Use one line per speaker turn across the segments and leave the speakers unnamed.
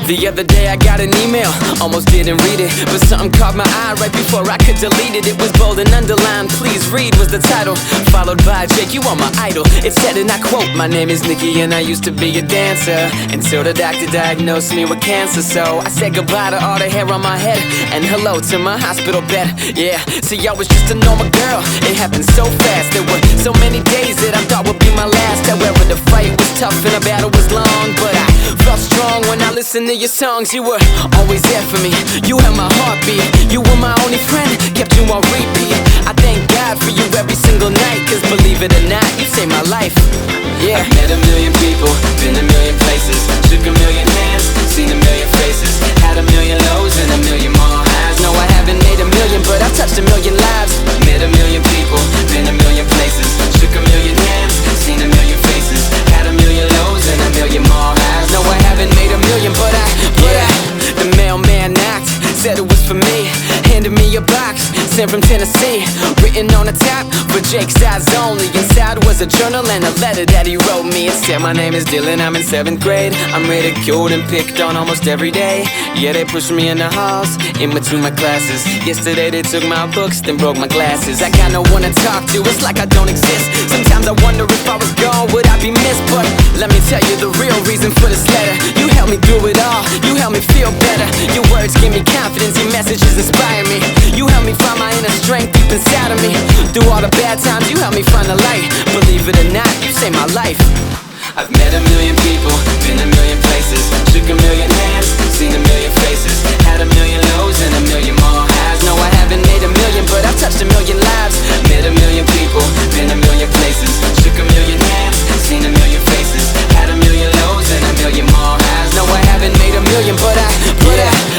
The other day I got an email, almost didn't read it, but something caught my eye right before I could delete it. It was bold and underlined, please read was the title, followed by Jake, you are my idol. It said, and I quote, my name is Nikki and I used to be a dancer, until the doctor diagnosed me with cancer. So I said goodbye to all the hair on my head, and hello to my hospital bed. Yeah, see I was just a normal girl, it happened so fast. There were so many days that I thought would be my last. However, the fight was tough and the battle was long, but I felt strong when I listened to your songs. You were always there for me, you held my heartbeat. You were my only friend, kept you on repeat. I thank God for you every single night, cause believe it or not, you saved my life. Yeah, I've met a million people, been a million places, shook a million hands, seen a million faces, had a million lows and a million more highs. No, I haven't made a million, but I've touched a million lives. Met a million people, been a million places, shook a million hands, seen a million faces, had a million lows and a million more highs. No, I haven't made a million, but the mailman knocked, said it was for me, handed me a box, sent from Tennessee, written on the top, for Jake's eyes only. Inside was a journal and a letter that he wrote me. It said, my name is Dylan, I'm in 7th grade, I'm ridiculed and picked on almost every day. Yeah, they pushed me in the halls, in between my classes. Yesterday they took my books, then broke my glasses. I got no one to talk to, it's like I don't exist. Sometimes I wonder if I was gone, would I be missed? But let me tell you the real reason for this letter. You helped me through it all, you helped me feel better. Your words give me confidence, your messages inspire me. You helped me find my inner strength deep inside of me. Through all the bad times, you helped me find the light. Believe it or not, you saved my life. I've met a million people, been a million places, shook a million hands, seen a million faces, had a million lows and a million more highs. No, I haven't made a million, but I've touched a million lives. Met a million people, been a million places, shook a million hands, seen a million faces, had a million lows and a million more highs. No, I haven't made a million, but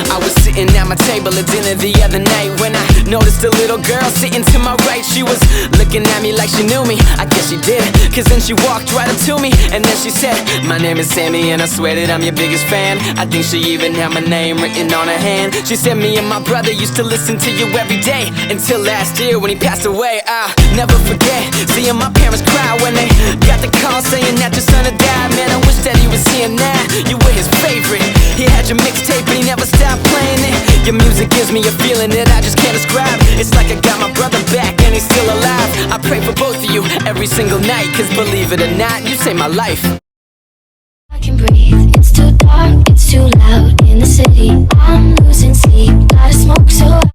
I was sitting at my table at dinner the other night when I noticed a little girl sitting to my right. She was looking at me like she knew me, I guess she did, cause then she walked right up to me, and then she said, my name is Sammy and I swear that I'm your biggest fan. I think she even had my name written on her hand. She said, me and my brother used to listen to you every day, until last year when he passed away. I'll never forget seeing my parents cry when they got the call saying that your son had died. Man, I wish that he was here now, you were his favorite. He had your mixtape and he never stopped playing it. Your music gives me a feeling that I just can't describe. It's like I got my brother back and he's still alive. I pray for both of you every single night, cause believe it or not, you saved my life.
I can breathe, it's too dark, it's too loud in the city. I'm losing sleep, gotta smoke so